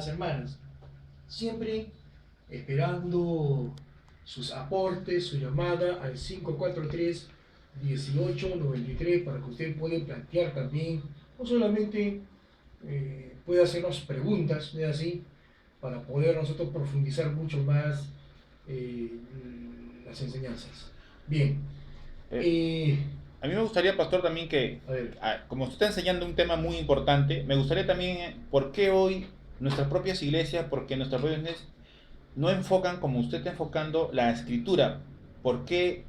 amadas hermanas. Siempre esperando sus aportes, su llamada al 543-1893 para que usted pueda plantear también, no solamente puede hacernos preguntas, ¿no es así? Para poder nosotros profundizar mucho más eh, las enseñanzas. Bien. Eh, a mí me gustaría, pastor, también que, A ver, como usted está enseñando un tema muy importante, me gustaría también, ¿por qué hoy nuestras propias iglesias, porque nuestras propias iglesias no enfocan como usted está enfocando la escritura? ¿Por qué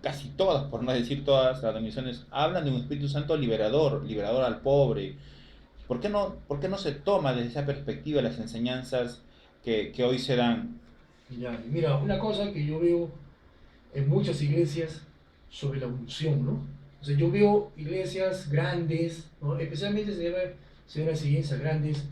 casi todas, por no decir todas las denominaciones, hablan de un Espíritu Santo liberador, liberador al pobre? Por qué no se toma desde esa perspectiva las enseñanzas que hoy se dan? ya, mira, una cosa que yo veo en muchas iglesias sobre la unción, ¿no? O sea, yo veo iglesias grandes, ¿no? Especialmente se ven las iglesias grandes.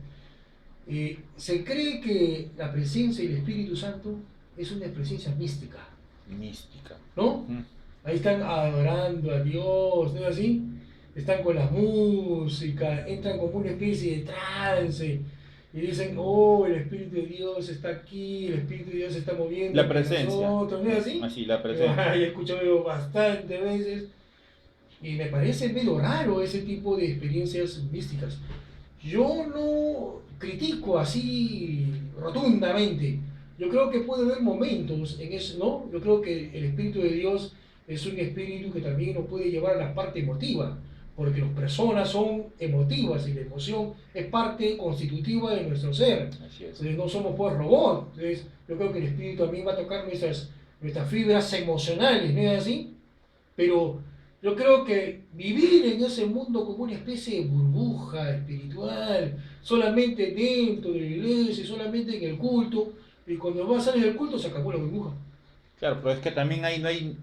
Se cree que la presencia del Espíritu Santo es una presencia mística, Mística. ¿no? Mm. Ahí están adorando a Dios, ¿no es así? Están con la música, entran como una especie de trance y dicen, oh, el Espíritu de Dios está aquí, el Espíritu de Dios se está moviendo La entre presencia. nosotros, ¿no es así? Así, la Yo presencia. he escuchado bastantes veces y me parece medio raro ese tipo de experiencias místicas. Yo no critico así rotundamente. Yo creo que puede haber momentos en eso, ¿no? Yo creo que el Espíritu de Dios es un espíritu que también nos puede llevar a la parte emotiva, porque las personas son emotivas y la emoción es parte constitutiva de nuestro ser. Así es. Entonces no somos pues robots. Entonces yo creo que el Espíritu también va a tocar nuestras fibras emocionales, ¿no es así? Pero yo creo que vivir en ese mundo como una especie de burbuja espiritual, solamente dentro de la iglesia, solamente en el culto, y cuando vas a salir del culto se acabó la burbuja. Claro, pero es que también ahí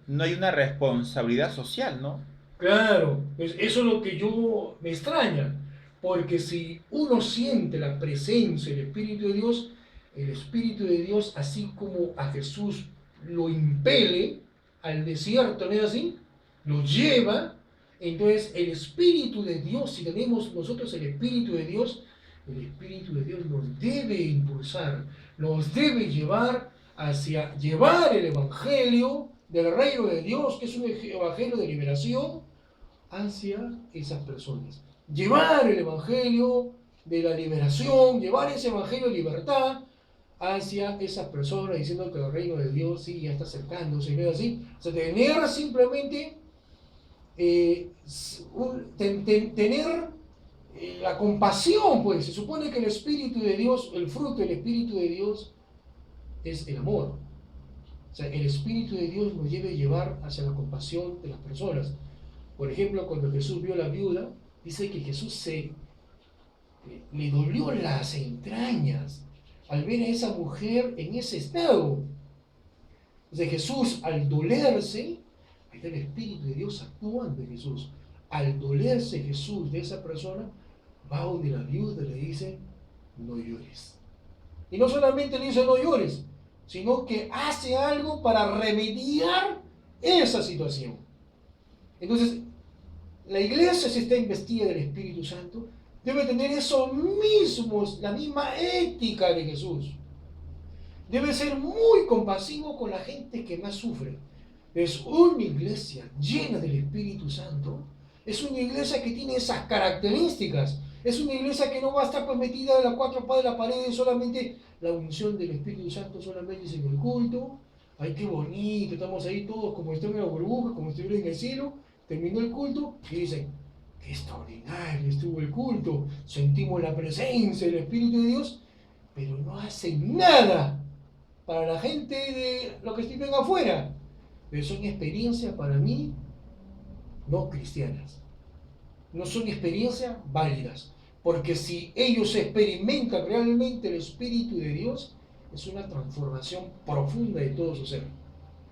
no hay una responsabilidad social, ¿no? Claro, pues eso es lo que yo me extraña, porque si uno siente la presencia del Espíritu de Dios, el Espíritu de Dios, así como a Jesús lo impele al desierto, ¿no es así? Lo lleva, entonces el Espíritu de Dios, si tenemos nosotros el Espíritu de Dios nos debe impulsar, nos debe llevar hacia llevar el Evangelio del reino de Dios, que es un evangelio de liberación, hacia esas personas. Llevar el Evangelio de la liberación, llevar ese Evangelio de libertad hacia esas personas, diciendo que el reino de Dios sí ya está acercándose, ¿no es así? O sea, tener simplemente, tener la compasión, pues se supone que el Espíritu de Dios, el fruto del Espíritu de Dios es el amor. O sea, el Espíritu de Dios nos debe llevar hacia la compasión de las personas. Por ejemplo, cuando Jesús vio a la viuda, dice que le dolió las entrañas al ver a esa mujer en ese estado. Entonces Jesús, al dolerse, ahí está el Espíritu de Dios actuando en Jesús. Al dolerse Jesús de esa persona, va donde la viuda y le dice, no llores. Y no solamente le dice no llores, sino que hace algo para remediar esa situación. Entonces, la iglesia, si está investida del Espíritu Santo, debe tener eso mismo, la misma ética de Jesús. Debe ser muy compasivo con la gente que más sufre. Es una iglesia llena del Espíritu Santo. Es una iglesia que tiene esas características. Es una iglesia que no va a estar pues metida en las cuatro patas de la pared, solamente la unción del Espíritu Santo solamente es en el culto. Ay, qué bonito, estamos ahí todos como están en la burbuja, como estuvieron en el cielo. Terminó el culto y dicen, qué extraordinario estuvo el culto, sentimos la presencia del Espíritu de Dios, pero no hacen nada para la gente de lo que viven afuera. Pero son experiencias para mí no cristianas, no son experiencias válidas, porque si ellos experimentan realmente el Espíritu de Dios, es una transformación profunda de todo su ser.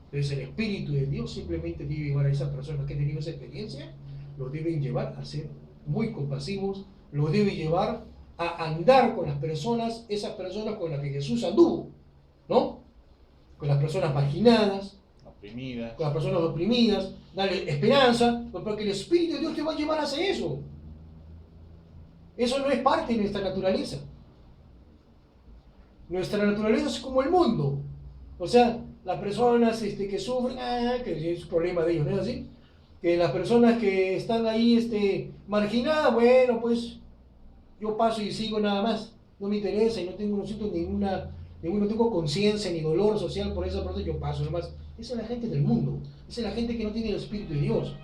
Entonces el Espíritu de Dios simplemente debe llevar a esas personas que han tenido esa experiencia, los deben llevar a ser muy compasivos, los debe llevar a andar con las personas, esas personas con las que Jesús anduvo, ¿no? Con las personas marginadas, Oprimidas. con las personas oprimidas, darle esperanza, porque el Espíritu de Dios te va a llevar a hacer eso. Eso no es parte de nuestra naturaleza. Nuestra naturaleza es como el mundo. O sea, las personas que sufren, que es un problema de ellos, ¿no es así? Que las personas que están ahí marginadas, bueno, pues yo paso y sigo nada más. No me interesa y no siento no tengo conciencia ni dolor social por esa persona, yo paso nomás. Esa es la gente del mundo. Esa es la gente que no tiene el Espíritu de Dios.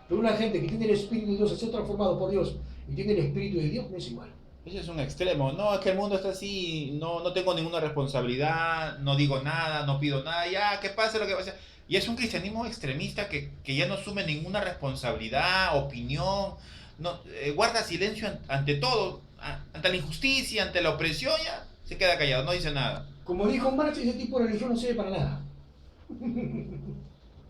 Pero una gente que tiene el Espíritu de Dios, ha sido transformado por Dios y tiene el Espíritu de Dios, no es igual. Ese es un extremo. No, es que el mundo está así, no tengo ninguna responsabilidad, no digo nada, no pido nada, ya, que pase lo que pase. Y es un cristianismo extremista que ya no asume ninguna responsabilidad, opinión, no, guarda silencio ante todo, ante la injusticia, ante la opresión, ya se queda callado, no dice nada. Como dijo Marx, ese tipo de religión no sirve para nada.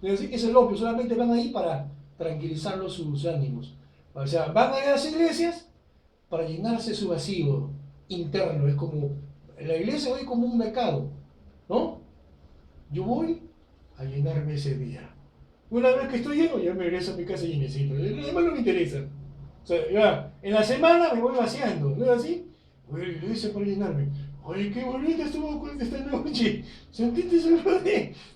Es decir, que es el opio, solamente van ahí para tranquilizar sus ánimos. O sea, van a las iglesias para llenarse su vacío interno. Es como, la iglesia hoy como un mercado, ¿no? Yo voy a llenarme ese día. Una vez que estoy lleno, ya me regreso a mi casa llenecito. Lo demás no me interesa. O sea, ya, en la semana me voy vaciando, ¿no es así? Voy a la iglesia para llenarme. Oye, qué bonita estuvo esta noche. ¿Sentiste eso?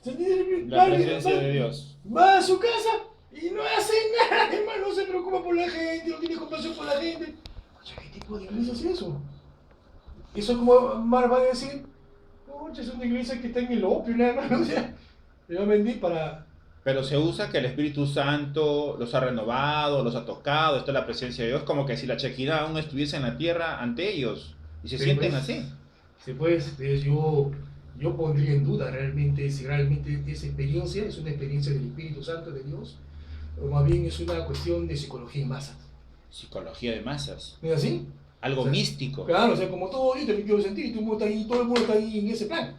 ¿Sentiste La presencia de Dios. Va a su casa y no hace nada, hermano. No se preocupa por la gente, no tiene compasión por la gente. Oye, ¿qué tipo de iglesia es eso? Eso como Mar va a decir, oye, es una iglesia que está en el opio, nada más. O sea, yo vendí para... Pero se usa que el Espíritu Santo los ha renovado, los ha tocado, está la presencia de Dios, como que si la Shekinah aún estuviese en la tierra ante ellos. Y se sienten pues, así. Sí, pues, yo pondría en duda realmente si realmente esa experiencia es una experiencia del Espíritu Santo de Dios o más bien es una cuestión de psicología en masa. Psicología de masas. ¿No es así? Algo O sea, místico. claro, o sea, como todo yo también quiero sentir y todo el mundo está ahí en ese plan.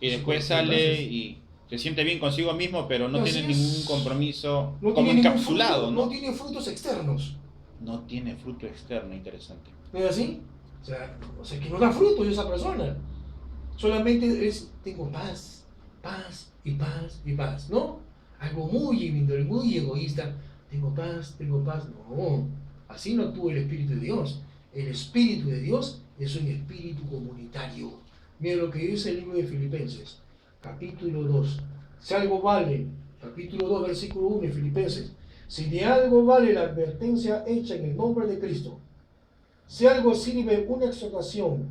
Y después sale y se siente bien consigo mismo, pero no tiene ningún compromiso, no como tiene encapsulado, fruto, ¿no? no tiene frutos externos. No tiene fruto externo, interesante. ¿No es así? O sea, que no da frutos esa persona. Solamente tengo paz, paz y paz y paz, ¿no? Algo muy individual, muy egoísta. Tengo paz, tengo paz. No, así no actúa el Espíritu de Dios. El Espíritu de Dios es un espíritu comunitario. Mira lo que dice el libro de Filipenses, capítulo 2. Si algo vale, capítulo 2, versículo 1 de Filipenses. Si de algo vale la advertencia hecha en el nombre de Cristo, si algo sirve una exhortación,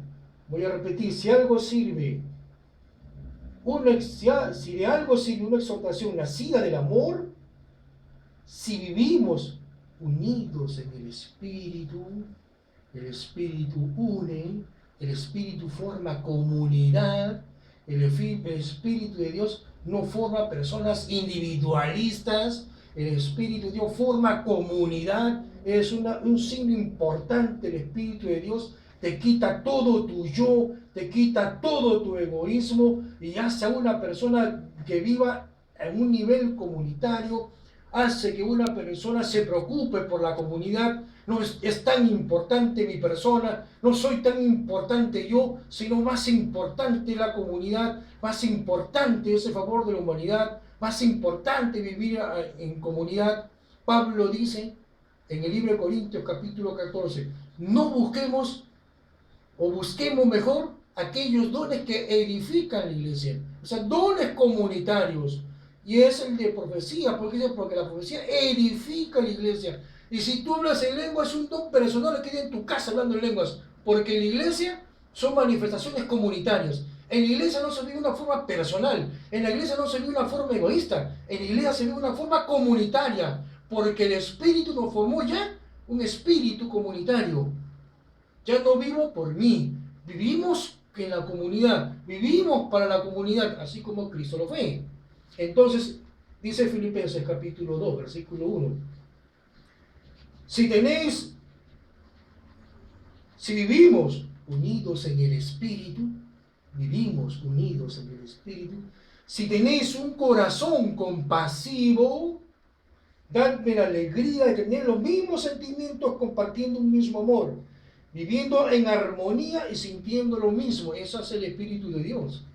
voy a repetir, si de algo sirve una exhortación nacida del amor, si vivimos unidos en el Espíritu une, el Espíritu forma comunidad, el Espíritu de Dios no forma personas individualistas, el Espíritu de Dios forma comunidad, es un signo importante. El Espíritu de Dios te quita todo tu yo, te quita todo tu egoísmo y hace a una persona que viva en un nivel comunitario, hace que una persona se preocupe por la comunidad. No es tan importante mi persona, no soy tan importante yo, sino más importante la comunidad, más importante ese favor de la humanidad, más importante vivir en comunidad. Pablo dice en el libro de Corintios capítulo 14, no busquemos o busquemos mejor aquellos dones que edifican la iglesia, o sea, dones comunitarios, y es el de profecía, porque la profecía edifica la iglesia. Y si tú hablas en lengua, es un don personal que en tu casa hablando en lenguas, porque en la iglesia son manifestaciones comunitarias. En la iglesia no se vive una forma personal, en la iglesia no se vive una forma egoísta, en la iglesia se vive una forma comunitaria, porque el Espíritu nos formó ya un espíritu comunitario. Ya no vivo por mí, vivimos en la comunidad, vivimos para la comunidad, así como Cristo lo fue. Entonces, dice Filipenses capítulo 2, versículo 1, si vivimos unidos en el Espíritu, vivimos unidos en el Espíritu, si tenéis un corazón compasivo, dadme la alegría de tener los mismos sentimientos compartiendo un mismo amor, viviendo en armonía y sintiendo lo mismo. Eso hace el Espíritu de Dios.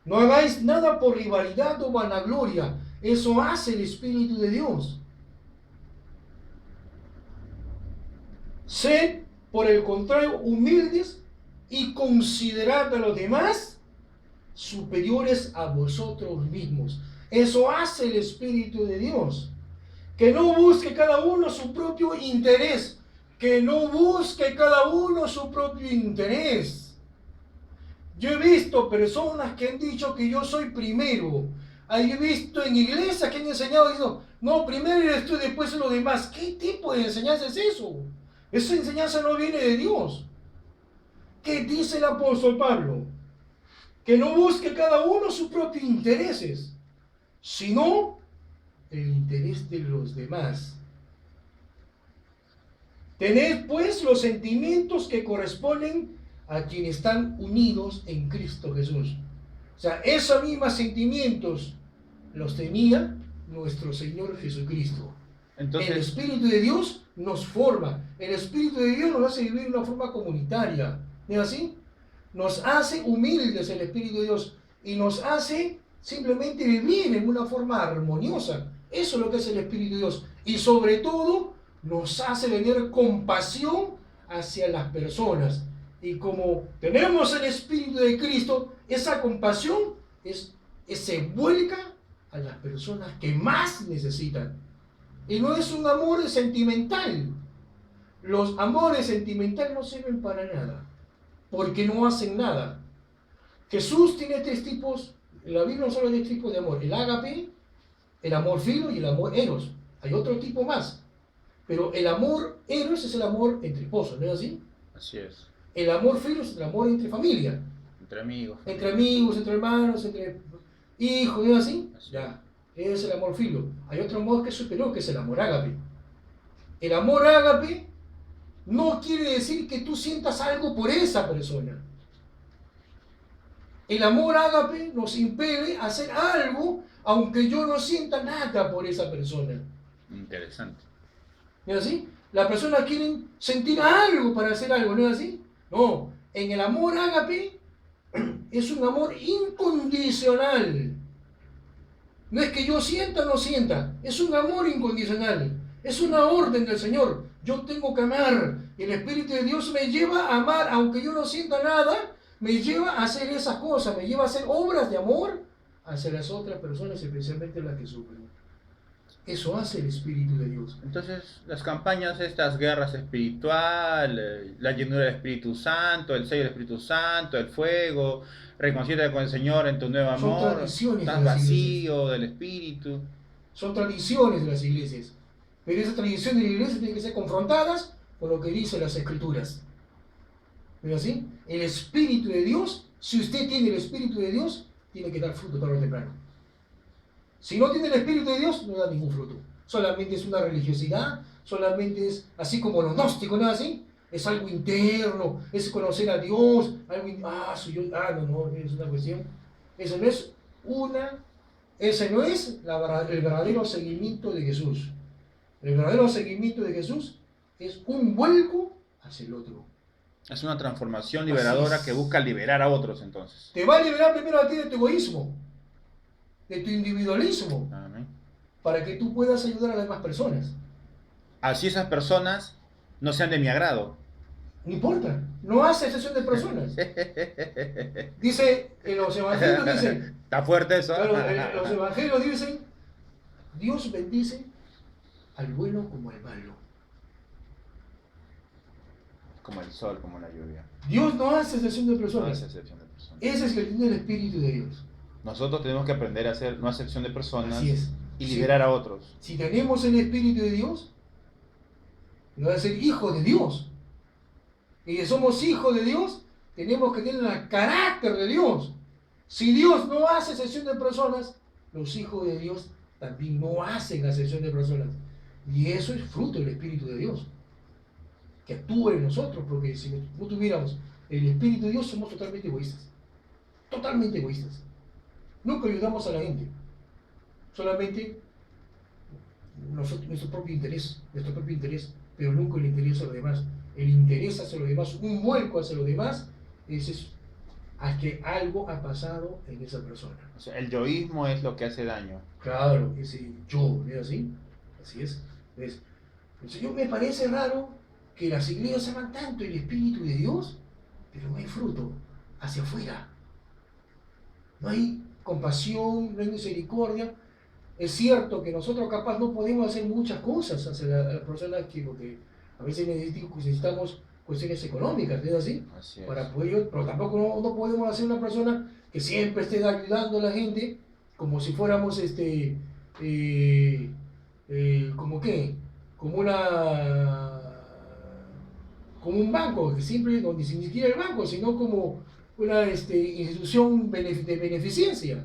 No hagáis nada por rivalidad o vanagloria. Eso hace el Espíritu de Dios. Sed, por el contrario, humildes y considerad a los demás superiores a vosotros mismos. Eso hace el Espíritu de Dios. Que no busque cada uno su propio interés. Que no busque cada uno su propio interés. Yo he visto personas que han dicho que yo soy primero. He visto en iglesias que han enseñado diciendo, no, primero eres tú y después los demás. ¿Qué tipo de enseñanza es eso? Esa enseñanza no viene de Dios. ¿Qué dice el apóstol Pablo? Que no busque cada uno sus propios intereses, sino el interés de los demás. Tened pues los sentimientos que corresponden a quienes están unidos en Cristo Jesús. O sea, esos mismos sentimientos los tenía nuestro Señor Jesucristo. Entonces, el Espíritu de Dios nos forma. El Espíritu de Dios nos hace vivir de una forma comunitaria. ¿No es así? Nos hace humildes el Espíritu de Dios y nos hace simplemente vivir en una forma armoniosa. Eso es lo que es el Espíritu de Dios. Y sobre todo nos hace tener compasión hacia las personas. Y como tenemos el Espíritu de Cristo, esa compasión se vuelca a las personas que más necesitan. Y no es un amor sentimental. Los amores sentimentales no sirven para nada, porque no hacen nada. Jesús tiene tres tipos, en la Biblia no solo hay tres tipos de amor: el ágape, el amor filo y el amor eros. Hay otro tipo más, pero el amor eros es el amor entre esposos, ¿no es así? Así es. El amor filo es el amor entre familia. Entre amigos. Entre amigos, entre hermanos, entre hijos, ¿no es así? Así Ya, es el amor filo. Hay otro amor que es superior, que es el amor ágape. El amor ágape no quiere decir que tú sientas algo por esa persona. El amor ágape nos impele a hacer algo aunque yo no sienta nada por esa persona. Interesante. ¿No es así? Las personas quieren sentir algo para hacer algo, ¿no es así? No, en el amor ágape es un amor incondicional. No es que yo sienta o no sienta, es un amor incondicional. Es una orden del Señor. Yo tengo que amar. El Espíritu de Dios me lleva a amar, aunque yo no sienta nada, me lleva a hacer esas cosas, me lleva a hacer obras de amor hacia las otras personas, especialmente las que sufren. Eso hace el Espíritu de Dios. Entonces, las campañas, estas guerras espiritual, la llenura del Espíritu Santo, el sello del Espíritu Santo, el fuego, reconcíliate con el Señor en tu nuevo Son amor, tradiciones estás de las vacío del Espíritu. Son tradiciones de las iglesias. Pero esas tradiciones de la iglesia tienen que ser confrontadas con lo que dicen las Escrituras. ¿No es así? El Espíritu de Dios, si usted tiene el Espíritu de Dios, tiene que dar fruto tarde o temprano. Si no tiene el Espíritu de Dios, no da ningún fruto. Solamente es una religiosidad, solamente es así como los gnósticos, ¿no es así? Es algo interno, es conocer a Dios, soy yo, no, es una cuestión. Eso no es ese no es el verdadero seguimiento de Jesús. El verdadero seguimiento de Jesús es un vuelco hacia el otro. Es una transformación liberadora que busca liberar a otros, entonces. Te va a liberar primero a ti de tu egoísmo, de tu individualismo, Amén. para que tú puedas ayudar a las demás personas. Así esas personas no sean de mi agrado. No importa, no hace excepción de personas. Dice, en los evangelios dicen, ¿Está fuerte eso? claro, los evangelios dicen, Dios bendice al bueno como al malo. Como el sol, como la lluvia. Dios no hace excepción de No personas. hace excepción de personas. Ese es el que tiene el Espíritu de Dios. Nosotros tenemos que aprender a hacer no excepción de personas Así es. y liberar a otros. Si tenemos el Espíritu de Dios, nos va a ser hijos de Dios. Y si somos hijos de Dios, tenemos que tener el carácter de Dios. Si Dios no hace excepción de personas, los hijos de Dios también no hacen excepción de personas. Y eso es fruto del Espíritu de Dios, que actúa en nosotros, porque si no tuviéramos el Espíritu de Dios, somos totalmente egoístas. Totalmente egoístas. Nunca ayudamos a la gente. Solamente nuestro propio interés, pero nunca el interés a los demás. El interés hacia los demás, un vuelco hacia los demás, es a que algo ha pasado en esa persona. O sea, el yoísmo es lo que hace daño. Claro, ese yo, ¿es así? Así es. El Señor me parece raro que las iglesias aman tanto el Espíritu de Dios pero no hay fruto hacia afuera. No hay compasión, no hay misericordia. Es cierto que nosotros capaz no podemos hacer muchas cosas hacia las personas que, porque a veces necesitamos cuestiones económicas, ¿es así? Así es. Para poder, pero tampoco no podemos hacer una persona que siempre esté ayudando a la gente como si fuéramos como qué, como una como un banco, que siempre, donde ni siquiera el banco, sino como una institución de beneficencia.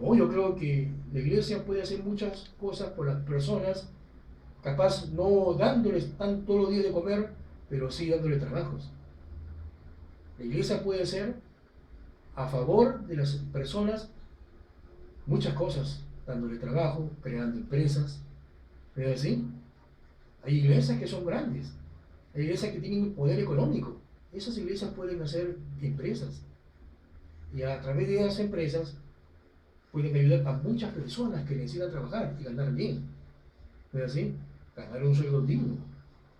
No, yo creo que la iglesia puede hacer muchas cosas por las personas, capaz no dándoles todos los días de comer, pero sí dándoles trabajos. La iglesia puede hacer a favor de las personas muchas cosas, dándole trabajo, creando empresas, ¿es así? Hay iglesias que son grandes, hay iglesias que tienen poder económico. Esas iglesias pueden hacer empresas y a través de esas empresas pueden ayudar a muchas personas que necesitan trabajar y ganar bien. ¿No es así? Ganar un sueldo digno.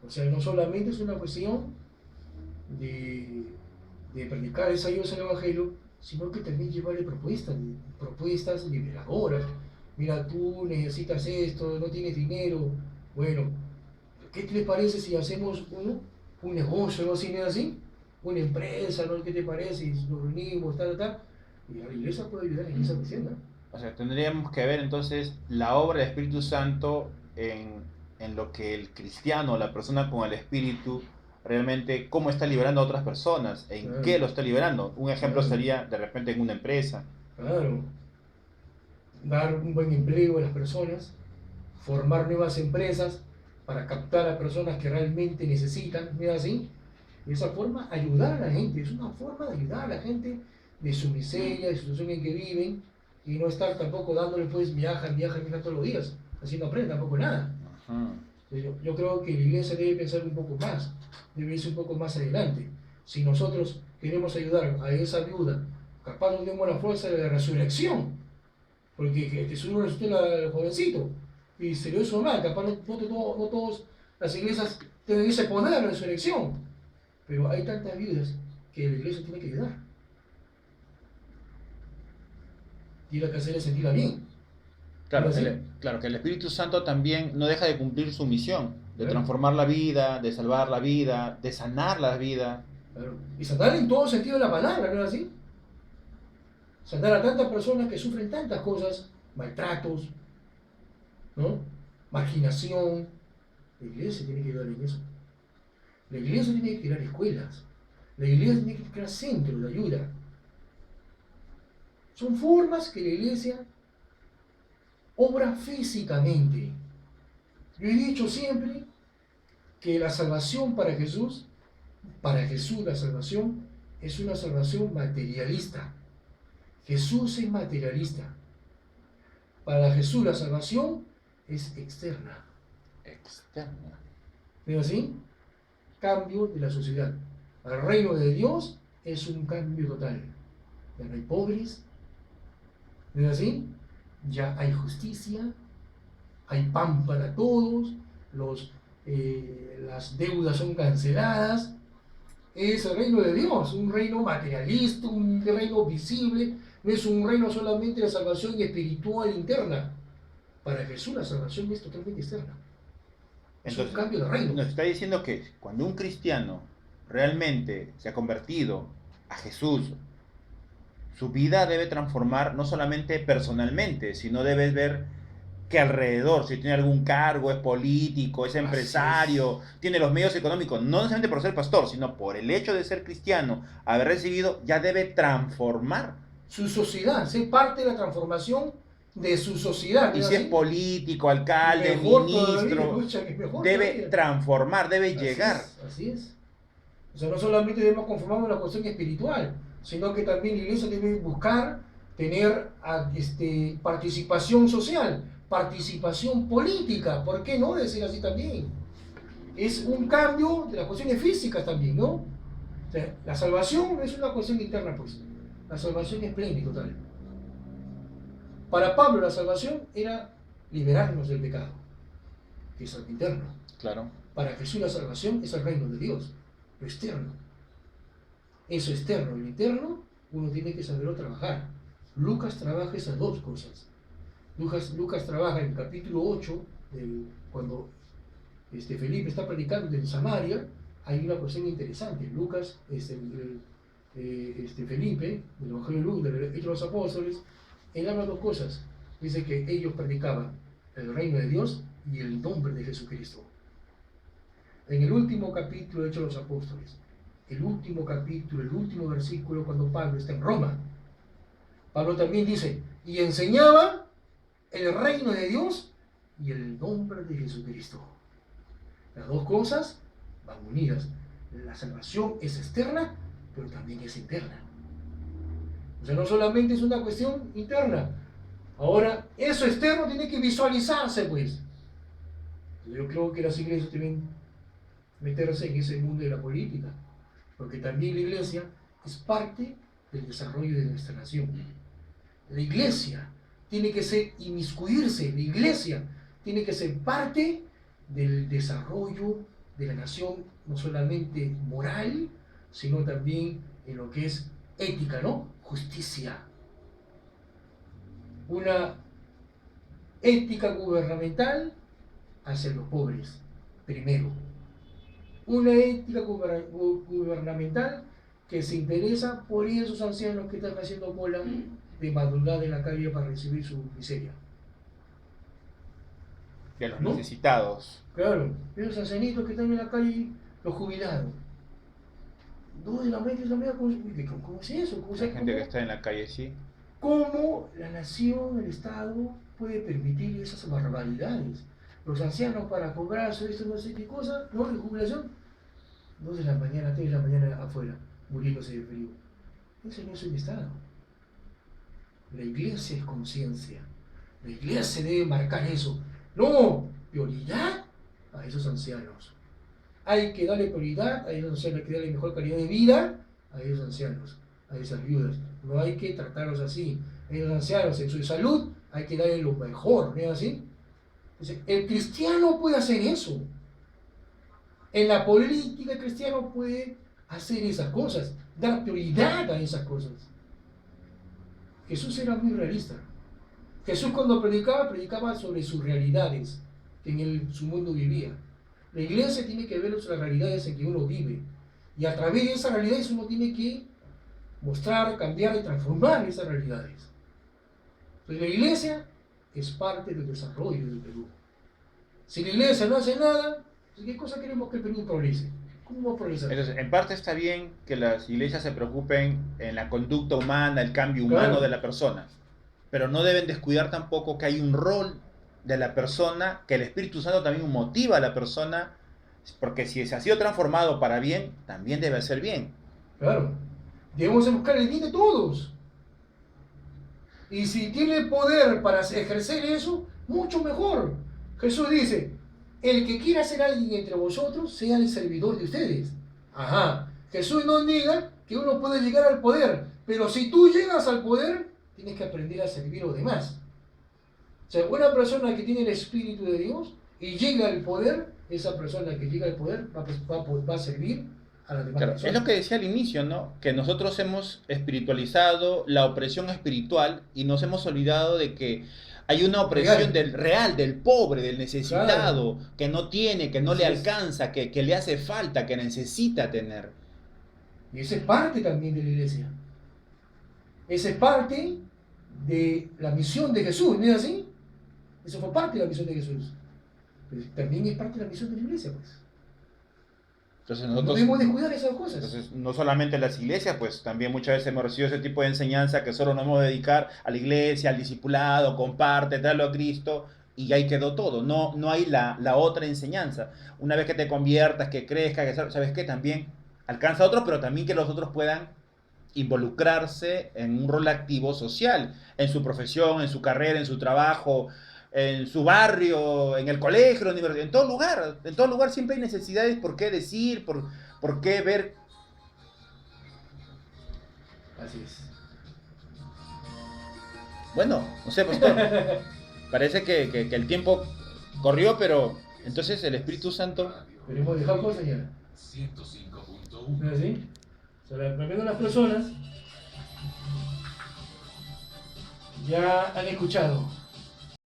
O sea, no solamente es una cuestión de, de predicar a ellos el Evangelio, sino que también llevarle propuestas liberadoras. Mira, tú necesitas esto, no tienes dinero. Bueno, ¿qué te parece si hacemos un negocio, algo así, ¿no es así? Una empresa, ¿no? ¿Qué te parece? Y nos reunimos, tal, tal. Y a la iglesia puede ayudar en esa cuestión, ¿no? O sea, tendríamos que ver entonces la obra del Espíritu Santo en lo que el cristiano, la persona con el Espíritu, realmente cómo está liberando a otras personas, en Claro, qué lo está liberando. Un ejemplo claro, sería de repente en una empresa. claro. Dar un buen empleo a las personas, formar nuevas empresas para captar a personas que realmente necesitan, ¿no es así? De esa forma, ayudar a la gente, es una forma de ayudar a la gente de su miseria, de su situación en que viven, y no estar tampoco dándole pues viaja todos los días, así no aprende tampoco nada. Ajá. Yo creo que la iglesia debe pensar un poco más, debe irse un poco más adelante. Si nosotros queremos ayudar a esa viuda, capaz nos demos la fuerza de la resurrección, porque Jesús no resucitó al jovencito, y se lo hizo mal, capaz no todas las iglesias tienen ese poder de la resurrección, pero hay tantas viudas que la iglesia tiene que ayudar, tiene que hacerle sentirla bien, ¿no Claro, es así? claro, que el Espíritu Santo también no deja de cumplir su misión, de Claro, transformar la vida, de salvar la vida, de sanar la vida. claro. Y sanar en todo sentido de la palabra, ¿no es así? Sanar a tantas personas que sufren tantas cosas, maltratos, ¿no? Marginación. La iglesia tiene que ayudar en eso. La iglesia tiene que crear escuelas. La iglesia tiene que crear centros de ayuda. Son formas que la iglesia obra físicamente. Yo he dicho siempre que la salvación para Jesús la salvación es una salvación materialista. Jesús es materialista. Para Jesús la salvación es externa. Externa. ¿No es así? Cambio de la sociedad. El reino de Dios es un cambio total. Ya no hay pobres, ¿no es así? Ya hay justicia, hay pan para todos, las deudas son canceladas. Es el reino de Dios, un reino materialista, un reino visible, no es un reino solamente de salvación espiritual interna. Para Jesús la salvación es totalmente externa. Es un Entonces, cambio de reino. nos está diciendo que cuando un cristiano realmente se ha convertido a Jesús, su vida debe transformar no solamente personalmente, sino debe ver que alrededor, si tiene algún cargo, es político, es Así es. empresario, tiene los medios económicos, no necesariamente por ser pastor, sino por el hecho de ser cristiano, haber recibido, ya debe transformar. Su sociedad, ser parte de la transformación de su sociedad, ¿no Y es si es así? político, Y alcalde, mejor todavía, ministro, escucha, que mejor debe todavía. transformar, debe Así llegar. es, así es. O sea, no solamente debemos conformarnos en la cuestión espiritual, sino que también la iglesia debe buscar tener participación social, participación política, ¿por qué no decir así también? Es un cambio de las cuestiones físicas también, ¿no? O sea, la salvación no es una cuestión interna, pues. La salvación es plena y total. Para Pablo la salvación era liberarnos del pecado, que es algo interno. Claro. Para Jesús la salvación es el reino de Dios, lo externo. eso externo y lo interno, uno tiene que saberlo trabajar. Lucas trabaja esas dos cosas. Lucas trabaja en el capítulo 8, cuando Felipe está predicando en Samaria, hay una cuestión interesante. Lucas, Felipe, del Evangelio de Lucas, del Hecho de los Apóstoles, él habla dos cosas. Dice que ellos predicaban el reino de Dios y el nombre de Jesucristo. En el último capítulo de Hecho de los Apóstoles, el último capítulo, el último versículo, cuando Pablo está en Roma, Pablo también dice, y enseñaba el reino de Dios y el nombre de Jesucristo. Las dos cosas van unidas. La salvación es externa, pero también es interna. O sea, no solamente es una cuestión interna. Ahora, eso externo tiene que visualizarse, pues. Yo creo que las iglesias deben meterse en ese mundo de la política, porque también la iglesia es parte del desarrollo de nuestra nación. La iglesia tiene que inmiscuirse, la iglesia tiene que ser parte del desarrollo de la nación, no solamente moral, sino también en lo que es ética, ¿no? Justicia. Una ética gubernamental hacia los pobres, primero. Una ética gubernamental que se interesa por esos ancianos que están haciendo cola de madrugada en la calle para recibir su miseria. De los ¿no? necesitados. Claro, esos ancianitos que están en la calle, los jubilados. 2 de la mañana, ¿cómo es eso? La gente que está en la calle, sí. ¿Cómo la nación, el Estado, puede permitir esas barbaridades? Los ancianos para cobrarse esto, no sé qué cosa, ¿no? De jubilación, 2 de la mañana, 3 de la mañana afuera, muriéndose de frío. Ese no es el Estado. La iglesia es conciencia. La iglesia debe marcar eso. No, prioridad a esos ancianos. Hay que darle prioridad a esos ancianos, hay que darle mejor calidad de vida a esos ancianos, a esas viudas. No hay que tratarlos así. A esos ancianos en su salud hay que darle lo mejor, ¿no es así? Entonces, el cristiano puede hacer eso. En la política el cristiano puede hacer esas cosas, dar prioridad a esas cosas. Jesús era muy realista. Jesús cuando predicaba sobre sus realidades que en su mundo vivía. La iglesia tiene que ver las realidades en que uno vive. Y a través de esas realidades uno tiene que mostrar, cambiar y transformar esas realidades. Entonces la iglesia es parte del desarrollo del Perú. Si la iglesia no hace nada, ¿qué cosa queremos que el Perú progrese? ¿Cómo va a progresar? Entonces, en parte está bien que las iglesias se preocupen en la conducta humana, el cambio humano Claro. de la persona, pero no deben descuidar tampoco que hay un rol de la persona, que el Espíritu Santo también motiva a la persona, porque si se ha sido transformado para bien, también debe hacer bien. Claro. Debemos buscar el bien de todos. Y si tiene poder para ejercer eso, mucho mejor. Jesús dice, el que quiera ser alguien entre vosotros, sea el servidor de ustedes. Ajá. Jesús no niega que uno puede llegar al poder, pero si tú llegas al poder, tienes que aprender a servir a los demás. O sea, una persona que tiene el Espíritu de Dios y llega al poder, esa persona que llega al poder va a servir a las demás Claro, personas. es lo que decía al inicio, ¿no? Que nosotros hemos espiritualizado la opresión espiritual y nos hemos olvidado de que hay una opresión del pobre, del necesitado, claro, que no tiene, que no le alcanza, que le hace falta, que necesita tener. Y esa es parte también de la iglesia. Esa es parte de la misión de Jesús, ¿no es así? Eso fue parte de la misión de Jesús. Pero también es parte de la misión de la iglesia, pues. Entonces nosotros, no debemos descuidar esas cosas. Entonces, no solamente las iglesias, pues también muchas veces hemos recibido ese tipo de enseñanza que solo nos hemos de dedicar a la iglesia, al discipulado, comparte, tráelo a Cristo, y ahí quedó todo. No hay la otra enseñanza. Una vez que te conviertas, que crezcas, que sabes que también alcanza a otros, pero también que los otros puedan involucrarse en un rol activo social, en su profesión, en su carrera, en su trabajo, en su barrio, en el colegio, en la universidad, en todo lugar siempre hay necesidades por qué decir, por qué ver. Así es. Bueno, no sé, pastor, parece que el tiempo corrió, pero entonces el Espíritu Santo... Pero hemos dejado cosas ya. 105.1. ¿No es así? O sea, la mayoría de las personas ya han escuchado